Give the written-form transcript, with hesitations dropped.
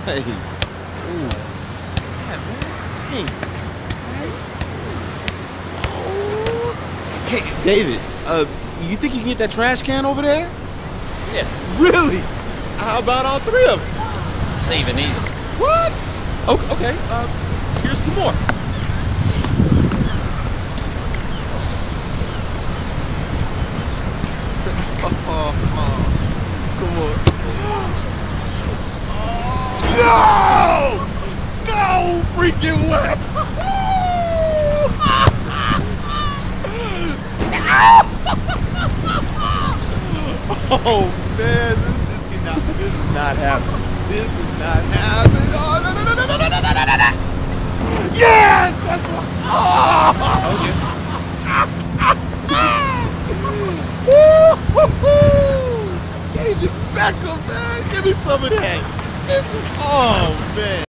Hey. Ooh. Yeah, man. Hey. Oh. Hey, David, you think you can get that trash can over there? Yeah. Really? How about all three of them? It's even easy. What? Okay, here's two more. Come on. No! No freaking way! Oh man, this is not happening. This is not happening. Oh, no, no, no, no, no, no, no, no, no, no. Yes! That's what. Oh! David Beckham, man. Give me some of that. This is, oh man.